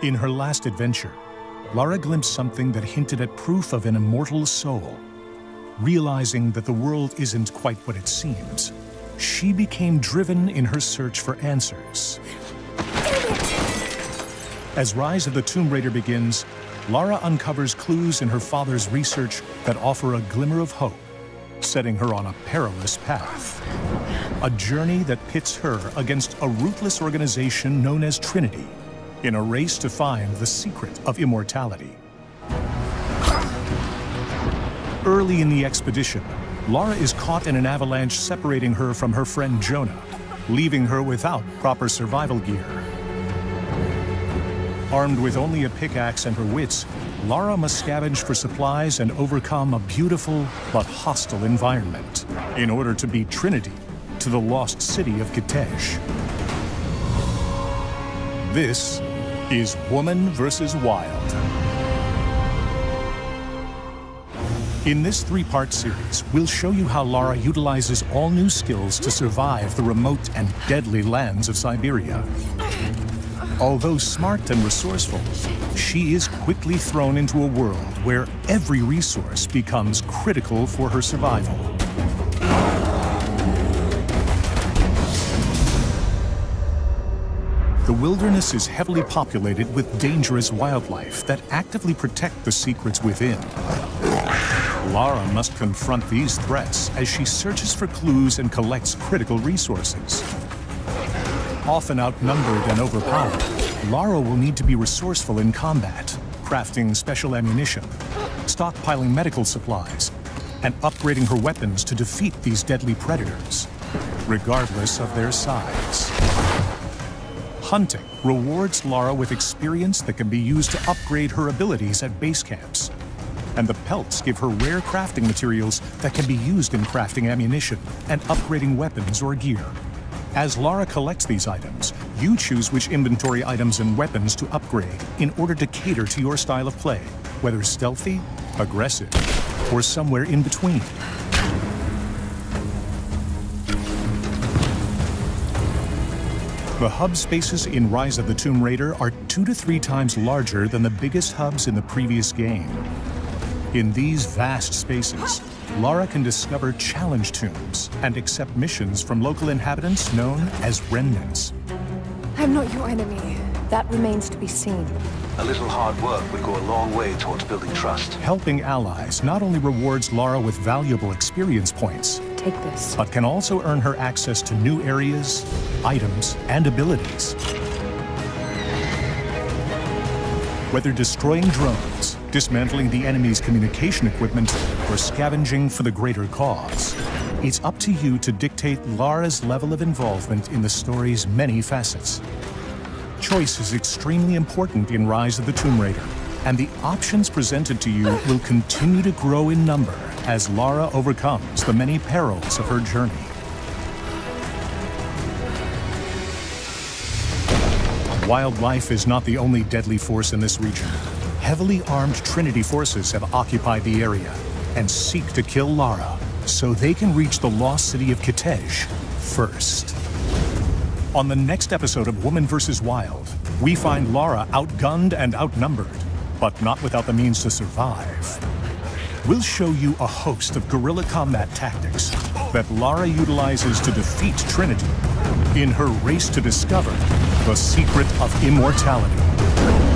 In her last adventure, Lara glimpsed something that hinted at proof of an immortal soul. Realizing that the world isn't quite what it seems, she became driven in her search for answers. As Rise of the Tomb Raider begins, Lara uncovers clues in her father's research that offer a glimmer of hope, setting her on a perilous path. A journey that pits her against a ruthless organization known as Trinity, in a race to find the secret of immortality. Early in the expedition, Lara is caught in an avalanche separating her from her friend Jonah, leaving her without proper survival gear. Armed with only a pickaxe and her wits, Lara must scavenge for supplies and overcome a beautiful but hostile environment in order to beat Trinity to the lost city of Kitej. This is Woman vs. Wild. In this three-part series, we'll show you how Lara utilizes all new skills to survive the remote and deadly lands of Siberia. Although smart and resourceful, she is quickly thrown into a world where every resource becomes critical for her survival. The wilderness is heavily populated with dangerous wildlife that actively protect the secrets within. Lara must confront these threats as she searches for clues and collects critical resources. Often outnumbered and overpowered, Lara will need to be resourceful in combat, crafting special ammunition, stockpiling medical supplies, and upgrading her weapons to defeat these deadly predators, regardless of their size. Hunting rewards Lara with experience that can be used to upgrade her abilities at base camps. And the pelts give her rare crafting materials that can be used in crafting ammunition and upgrading weapons or gear. As Lara collects these items, you choose which inventory items and weapons to upgrade in order to cater to your style of play, whether stealthy, aggressive, or somewhere in between. The hub spaces in Rise of the Tomb Raider are 2 to 3 times larger than the biggest hubs in the previous game. In these vast spaces, Lara can discover challenge tombs and accept missions from local inhabitants known as remnants. I'm not your enemy. That remains to be seen. A little hard work would go a long way towards building trust. Helping allies not only rewards Lara with valuable experience points, Take this. but can also earn her access to new areas, items, and abilities. Whether destroying drones, dismantling the enemy's communication equipment, or scavenging for the greater cause, it's up to you to dictate Lara's level of involvement in the story's many facets. Choice is extremely important in Rise of the Tomb Raider, and the options presented to you will continue to grow in number as Lara overcomes the many perils of her journey. Wildlife is not the only deadly force in this region. Heavily armed Trinity forces have occupied the area and seek to kill Lara so they can reach the lost city of Kitej first. On the next episode of Woman vs. Wild, we find Lara outgunned and outnumbered, but not without the means to survive. We'll show you a host of guerrilla combat tactics that Lara utilizes to defeat Trinity in her race to discover the secret of immortality.